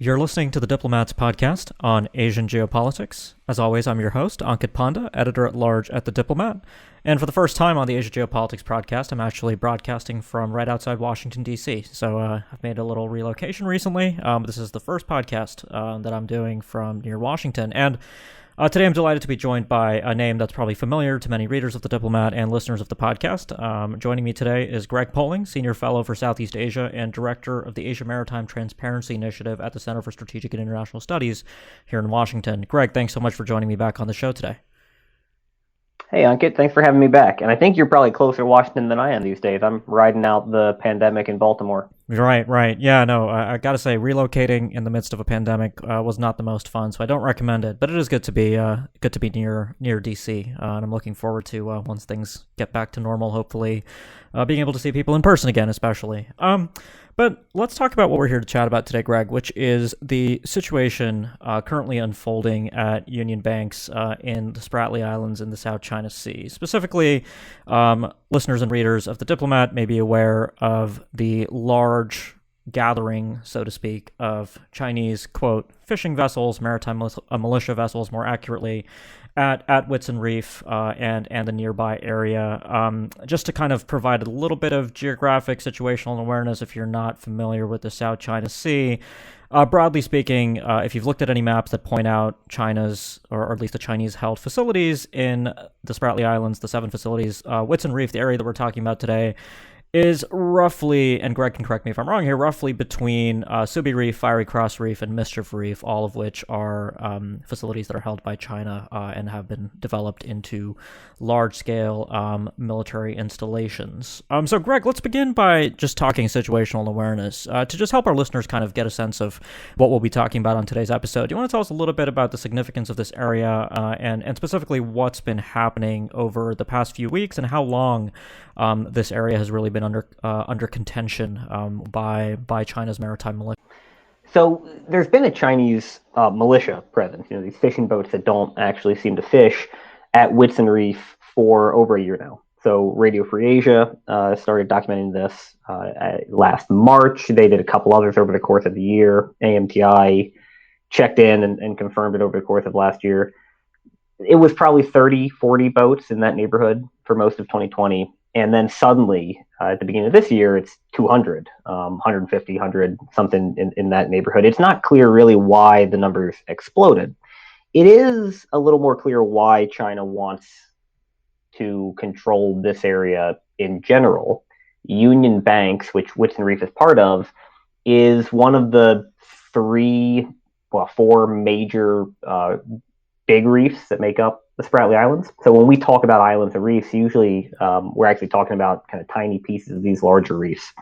You're listening to the Diplomats podcast on Asian geopolitics. As always, I'm your host, Ankit Panda, editor-at-large at The Diplomat. And for the first time on the Asia Geopolitics podcast, I'm actually broadcasting from right outside Washington, D.C. So I've made a little relocation recently. This is the first podcast that I'm doing from near Washington. And today I'm delighted to be joined by a name that's probably familiar to many readers of The Diplomat and listeners of the podcast. Joining me today is Greg Poling, Senior Fellow for Southeast Asia and Director of the Asia Maritime Transparency Initiative at the Center for Strategic and International Studies here in Washington. Greg, thanks so much for joining me back on the show today. Hey, Ankit, thanks for having me back. And I think you're probably closer to Washington than I am these days. I'm riding out the pandemic in Baltimore. Right. Yeah, no, I got to say, relocating in the midst of a pandemic was not the most fun, so I don't recommend it. But it is good to be near DC, and I'm looking forward to once things get back to normal, hopefully being able to see people in person again, especially. But let's talk about what we're here to chat about today, Greg, which is the situation currently unfolding at Union Banks in the Spratly Islands in the South China Sea. Specifically, listeners and readers of The Diplomat may be aware of the large gathering, so to speak, of Chinese, quote, fishing vessels, maritime militia vessels, more accurately, at Whitsun Reef and the nearby area. Just to kind of provide a little bit of geographic situational awareness if you're not familiar with the South China Sea. Broadly speaking, if you've looked at any maps that point out China's, or at least the Chinese-held facilities in the Spratly Islands, the 7 facilities, Whitsun Reef, the area that we're talking about today, is roughly, and Greg can correct me if I'm wrong here, roughly between Subi Reef, Fiery Cross Reef, and Mischief Reef, all of which are facilities that are held by China and have been developed into large-scale military installations. So Greg, let's begin by just talking situational awareness. To just help our listeners kind of get a sense of what we'll be talking about on today's episode, do you want to tell us a little bit about the significance of this area and specifically what's been happening over the past few weeks and how long this area has really been under contention by China's maritime militia? So there's been a Chinese militia presence, these fishing boats that don't actually seem to fish at Whitsun Reef for over a year now. So Radio Free Asia started documenting this last March. They did a couple others over the course of the year. AMTI checked in and confirmed it over the course of last year. It was probably 30, 40 boats in that neighborhood for most of 2020. And then suddenly, at the beginning of this year, it's 200, 150, 100, something in that neighborhood. It's not clear really why the numbers exploded. It is a little more clear why China wants to control this area in general. Union Banks, which Whitsun Reef is part of, is one of the 4 major big reefs that make up the Spratly Islands. So when we talk about islands and reefs, usually we're actually talking about kind of tiny pieces of these larger reefs.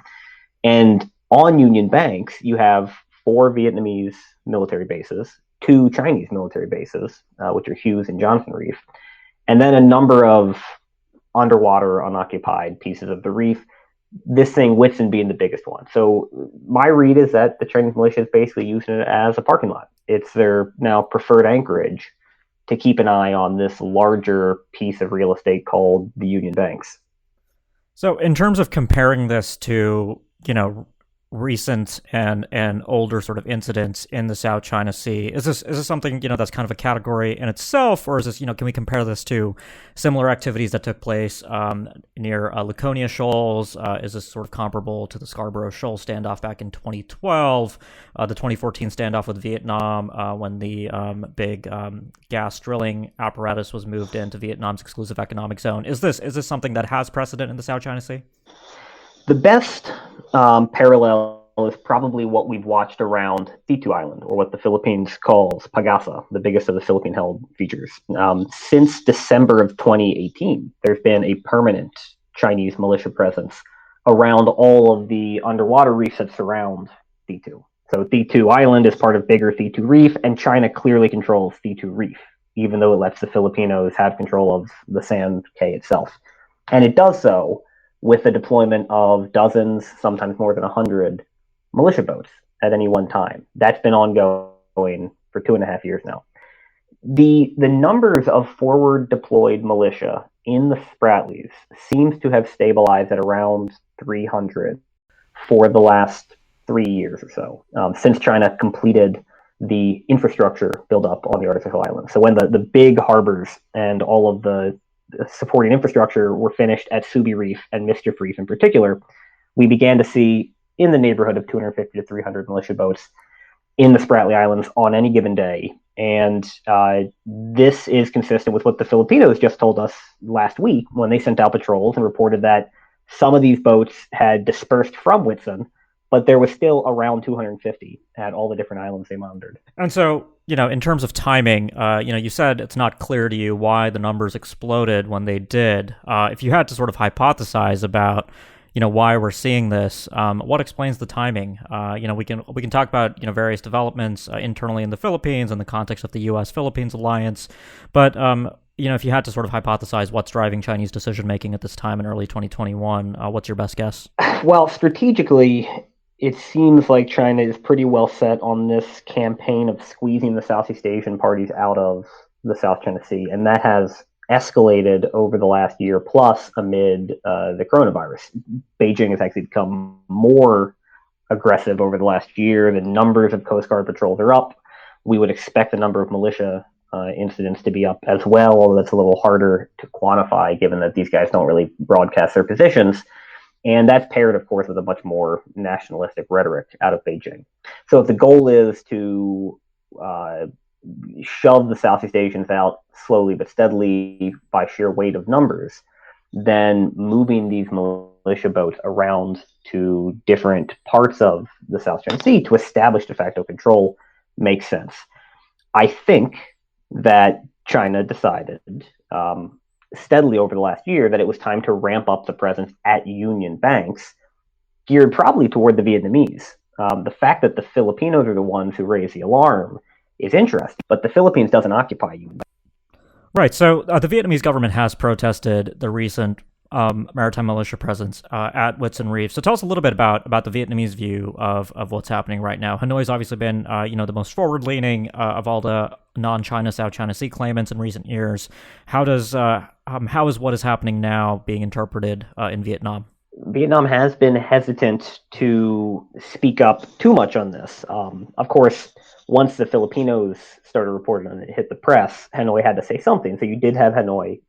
And on Union Banks, you have 4 Vietnamese military bases, 2 Chinese military bases, which are Hughes and Johnson Reef, and then a number of underwater unoccupied pieces of the reef, this thing, Whitsun, being the biggest one. So my read is that the Chinese militia is basically using it as a parking lot. It's their now preferred anchorage to keep an eye on this larger piece of real estate called the Union Banks. So in terms of comparing this to, recent and older sort of incidents in the South China Sea, is this something, that's kind of a category in itself, or is this, can we compare this to similar activities that took place near Laconia Shoals? Is this sort of comparable to the Scarborough Shoal standoff back in 2012, the 2014 standoff with Vietnam, when the big gas drilling apparatus was moved into Vietnam's exclusive economic zone? Is this something that has precedent in the South China Sea? The best parallel is probably what we've watched around Thitu Island, or what the Philippines calls Pagasa, the biggest of the Philippine-held features. Since December of 2018, there's been a permanent Chinese militia presence around all of the underwater reefs that surround Thitu. So Thitu Island is part of bigger Thitu Reef, and China clearly controls Thitu Reef, even though it lets the Filipinos have control of the Sand Cay itself. And it does so with the deployment of dozens, sometimes more than 100 militia boats at any one time. That's been ongoing for 2.5 years now. The numbers of forward deployed militia in the Spratlys seems to have stabilized at around 300 for the last 3 years or so, since China completed the infrastructure buildup on the artificial island. So when the big harbors and all of the supporting infrastructure were finished at Subi Reef and Mischief Reef in particular, we began to see in the neighborhood of 250 to 300 militia boats in the Spratly Islands on any given day. And this is consistent with what the Filipinos just told us last week when they sent out patrols and reported that some of these boats had dispersed from Whitsun, but there was still around 250 at all the different islands they monitored. And so, in terms of timing, you said it's not clear to you why the numbers exploded when they did. If you had to sort of hypothesize about, why we're seeing this, what explains the timing? We can talk about, various developments internally in the Philippines in the context of the U.S.-Philippines alliance, but if you had to sort of hypothesize what's driving Chinese decision-making at this time in early 2021, what's your best guess? Well, strategically, it seems like China is pretty well set on this campaign of squeezing the Southeast Asian parties out of the South China Sea, and that has escalated over the last year plus amid the coronavirus. Beijing has actually become more aggressive over the last year. The numbers of Coast Guard patrols are up. We would expect the number of militia incidents to be up as well, although that's a little harder to quantify given that these guys don't really broadcast their positions. And that's paired, of course, with a much more nationalistic rhetoric out of Beijing. So if the goal is to shove the Southeast Asians out slowly but steadily by sheer weight of numbers, then moving these militia boats around to different parts of the South China Sea to establish de facto control makes sense. I think that China decided steadily over the last year that it was time to ramp up the presence at Union Banks, geared probably toward the Vietnamese. The fact that the Filipinos are the ones who raised the alarm is interesting, but the Philippines doesn't occupy Union Banks. Right, so the Vietnamese government has protested the recent maritime militia presence at Whitsun Reef. So tell us a little bit about the Vietnamese view of what's happening right now. Hanoi's obviously been, the most forward-leaning of all the non-China South China Sea claimants in recent years. How is what is happening now being interpreted in Vietnam? Vietnam has been hesitant to speak up too much on this. Of course, once the Filipinos started reporting on it, hit the press, Hanoi had to say something. So you did have Hanoi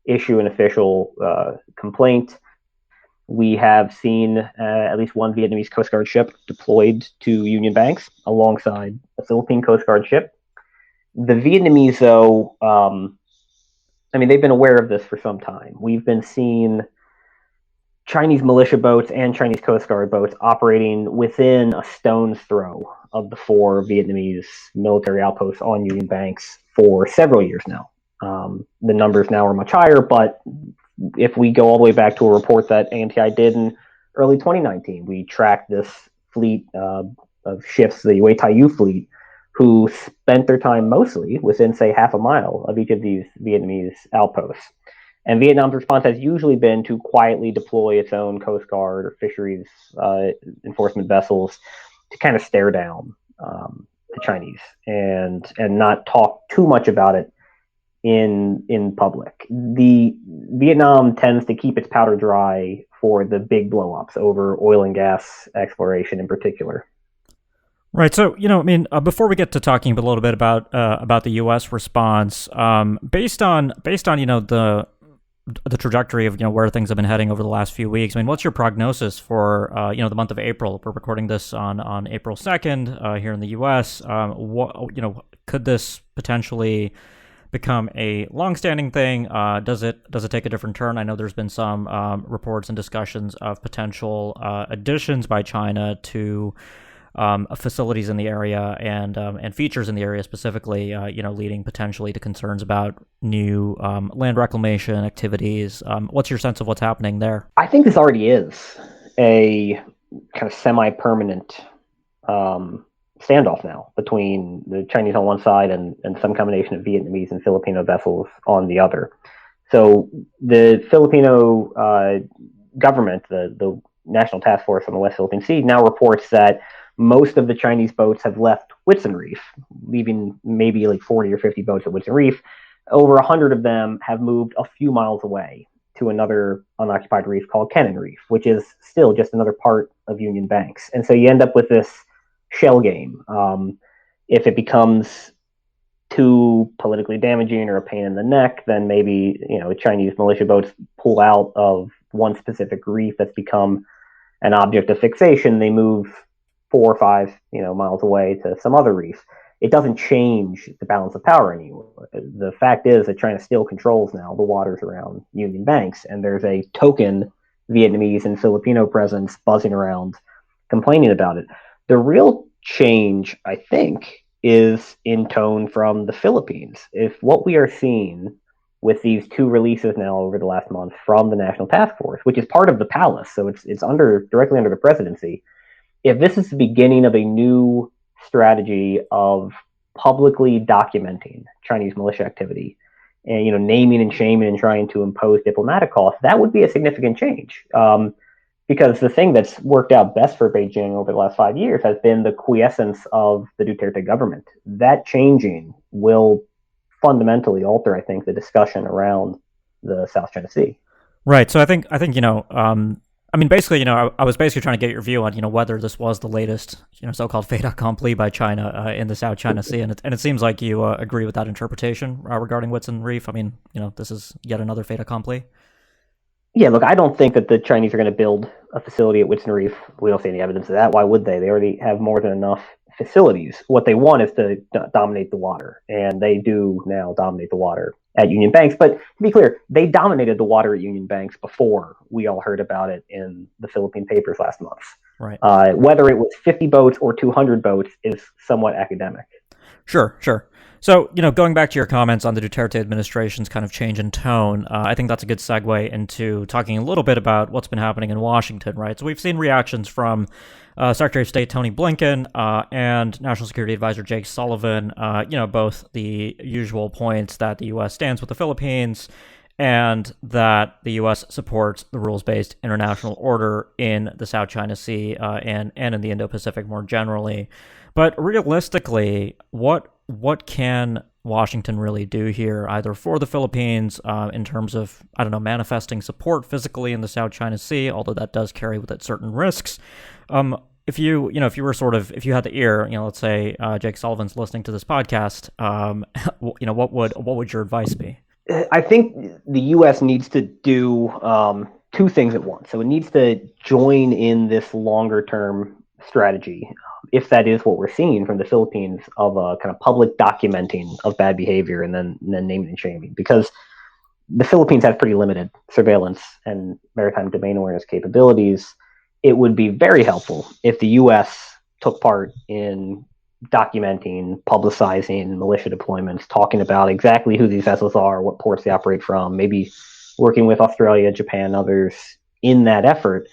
issue an official complaint. We have seen at least one Vietnamese Coast Guard ship deployed to Union Banks alongside a Philippine Coast Guard ship. The Vietnamese, though, they've been aware of this for some time. We've been seeing Chinese militia boats and Chinese Coast Guard boats operating within a stone's throw of the 4 Vietnamese military outposts on Union Banks for several years now. The numbers now are much higher, but if we go all the way back to a report that AMTI did in early 2019, we tracked this fleet of ships, the Huaytaiyu fleet, who spent their time mostly within, say, half a mile of each of these Vietnamese outposts. And Vietnam's response has usually been to quietly deploy its own Coast Guard or fisheries enforcement vessels to kind of stare down the Chinese and not talk too much about it in public. The Vietnam tends to keep its powder dry for the big blowups over oil and gas exploration in particular. Right. So, before we get to talking a little bit about the U.S. response, based on the trajectory of where things have been heading over the last few weeks, what's your prognosis for the month of April? We're recording this on April 2nd here in the U.S. Could this potentially become a long-standing thing? Does it take a different turn? I know there's been some reports and discussions of potential additions by China to facilities in the area and features in the area specifically, leading potentially to concerns about new land reclamation activities. What's your sense of what's happening there? I think this already is a kind of semi-permanent standoff now between the Chinese on one side and some combination of Vietnamese and Filipino vessels on the other. So the Filipino government, the National Task Force on the West Philippine Sea, now reports that most of the Chinese boats have left Whitsun Reef, leaving maybe like 40 or 50 boats at Whitsun Reef. Over 100 of them have moved a few miles away to another unoccupied reef called Cannon Reef, which is still just another part of Union Banks. And so you end up with this shell game. If it becomes too politically damaging or a pain in the neck, then maybe, Chinese militia boats pull out of one specific reef that's become an object of fixation. They move 4 or 5, miles away to some other reef. It doesn't change the balance of power anymore. The fact is that China still controls now the waters around Union Banks, and there's a token Vietnamese and Filipino presence buzzing around complaining about it. The real change, I think, is in tone from the Philippines. If what we are seeing with these 2 releases now over the last month from the National Task Force, which is part of the palace, so it's directly under the presidency, if this is the beginning of a new strategy of publicly documenting Chinese militia activity and naming and shaming and trying to impose diplomatic costs, that would be a significant change. Because the thing that's worked out best for Beijing over the last 5 years has been the quiescence of the Duterte government. That changing will fundamentally alter, I think, the discussion around the South China Sea. Right. So I think basically, I was basically trying to get your view on, whether this was the latest, so-called fait accompli by China in the South China Sea, and it seems like you agree with that interpretation regarding Whitsun Reef. I mean, this is yet another fait accompli. Yeah, look, I don't think that the Chinese are going to build a facility at Whitsun Reef. We don't see any evidence of that. Why would they? They already have more than enough facilities. What they want is to dominate the water, and they do now dominate the water at Union Banks. But to be clear, they dominated the water at Union Banks before we all heard about it in the Philippine papers last month. Right. Whether it was 50 boats or 200 boats is somewhat academic. Sure. So, going back to your comments on the Duterte administration's kind of change in tone, I think that's a good segue into talking a little bit about what's been happening in Washington, right? So we've seen reactions from Secretary of State Tony Blinken and National Security Advisor Jake Sullivan, both the usual points that the U.S. stands with the Philippines and that the U.S. supports the rules-based international order in the South China Sea and in the Indo-Pacific more generally. But realistically, what can Washington really do here, either for the Philippines in terms of, manifesting support physically in the South China Sea, although that does carry with it certain risks. If you had the ear, let's say Jake Sullivan's listening to this podcast, what would your advice be? I think the U.S. needs to do 2 things at once. So it needs to join in this longer term strategy, if that is what we're seeing from the Philippines, of a kind of public documenting of bad behavior and then naming and shaming, because the Philippines has pretty limited surveillance and maritime domain awareness capabilities. It would be very helpful if the U.S. took part in documenting, publicizing militia deployments, talking about exactly who these vessels are, what ports they operate from, maybe working with Australia, Japan, others in that effort,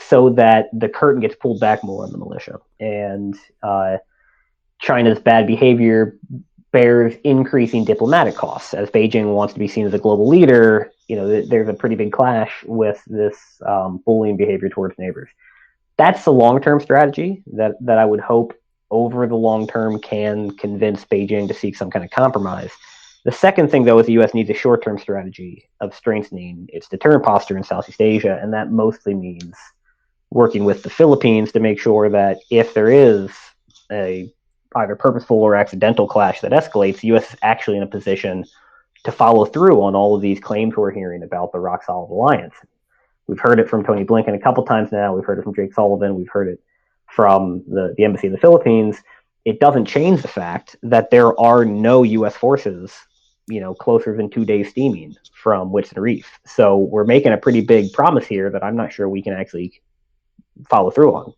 so that the curtain gets pulled back more on the militia. And China's bad behavior bears increasing diplomatic costs. As Beijing wants to be seen as a global leader, there's a pretty big clash with this bullying behavior towards neighbors. That's the long-term strategy that I would hope over the long term can convince Beijing to seek some kind of compromise. The second thing, though, is the U.S. needs a short-term strategy of strengthening its deterrent posture in Southeast Asia, and that mostly means working with the Philippines to make sure that if there is a either purposeful or accidental clash that escalates, the U.S. is actually in a position to follow through on all of these claims we're hearing about the rock-solid alliance. We've heard it from Tony Blinken a couple times now. We've heard it from Jake Sullivan. We've heard it from the embassy in the Philippines. It doesn't change the fact that there are no U.S. forces, closer than 2 days steaming from Whitsun Reef. So we're making a pretty big promise here that I'm not sure we can actually follow through on.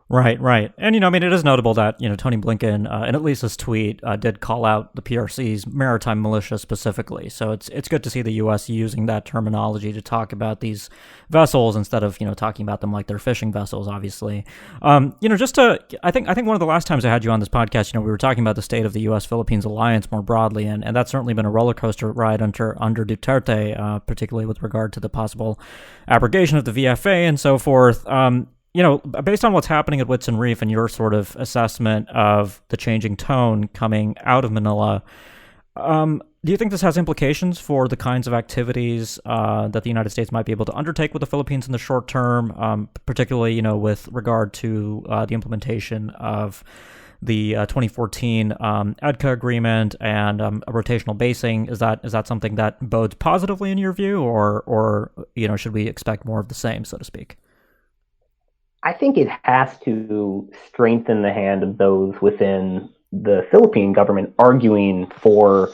Right. And, it is notable that, Tony Blinken, in at least this tweet, did call out the PRC's Maritime Militia specifically. So it's good to see the U.S. using that terminology to talk about these vessels instead of, talking about them like they're fishing vessels, obviously. I think one of the last times I had you on this podcast, we were talking about the state of the U.S.-Philippines alliance more broadly, and that's certainly been a roller coaster ride under Duterte, particularly with regard to the possible abrogation of the VFA and so forth. Based on what's happening at Whitsun Reef and your sort of assessment of the changing tone coming out of Manila, Do you think this has implications for the kinds of activities that the United States might be able to undertake with the Philippines in the short term, particularly, with regard to the implementation of the 2014 EDCA agreement and a rotational basing? Is that something that bodes positively in your view, or should we expect more of the same, so to speak? I think it has to strengthen the hand of those within the Philippine government arguing for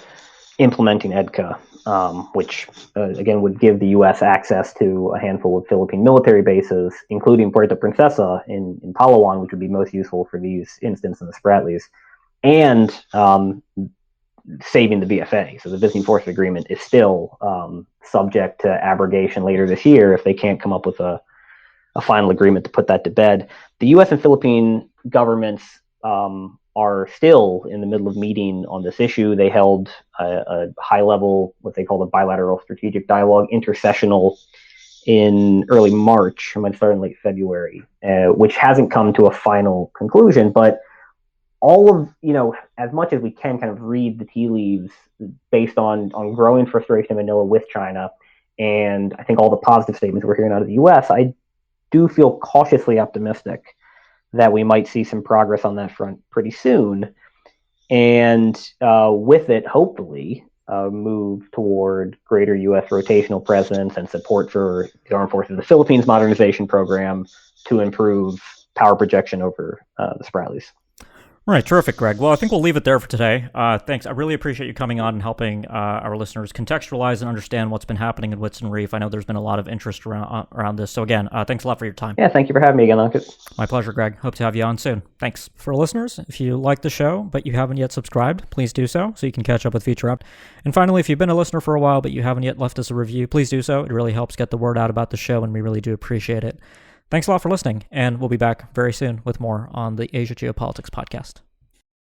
implementing EDCA, which again would give the U.S. access to a handful of Philippine military bases, including Puerto Princesa in Palawan, which would be most useful for these instances in the Spratlys, and saving the BFA. So the Visiting Forces Agreement is still subject to abrogation later this year if they can't come up with a final agreement to put that to bed. The U.S. and Philippine governments are still in the middle of meeting on this issue. They held a high-level, what they call the bilateral strategic dialogue, intercessional, in early March. It might start in late February, which hasn't come to a final conclusion. But all of, as much as we can kind of read the tea leaves based on growing frustration in Manila with China, and I think all the positive statements we're hearing out of the U.S., I do feel cautiously optimistic that we might see some progress on that front pretty soon. And with it, hopefully, move toward greater U.S. rotational presence and support for the Armed Forces of the Philippines modernization program to improve power projection over the Spratlys. All right, terrific, Greg. Well, I think we'll leave it there for today. Thanks. I really appreciate you coming on and helping our listeners contextualize and understand what's been happening in Whitsun Reef. I know there's been a lot of interest around this. So again, thanks a lot for your time. Yeah, thank you for having me again, Ankit. My pleasure, Greg. Hope to have you on soon. Thanks. For listeners, if you like the show but you haven't yet subscribed, please do so you can catch up with future updates. And finally, if you've been a listener for a while but you haven't yet left us a review, please do so. It really helps get the word out about the show, and we really do appreciate it. Thanks a lot for listening, and we'll be back very soon with more on the Asia Geopolitics Podcast.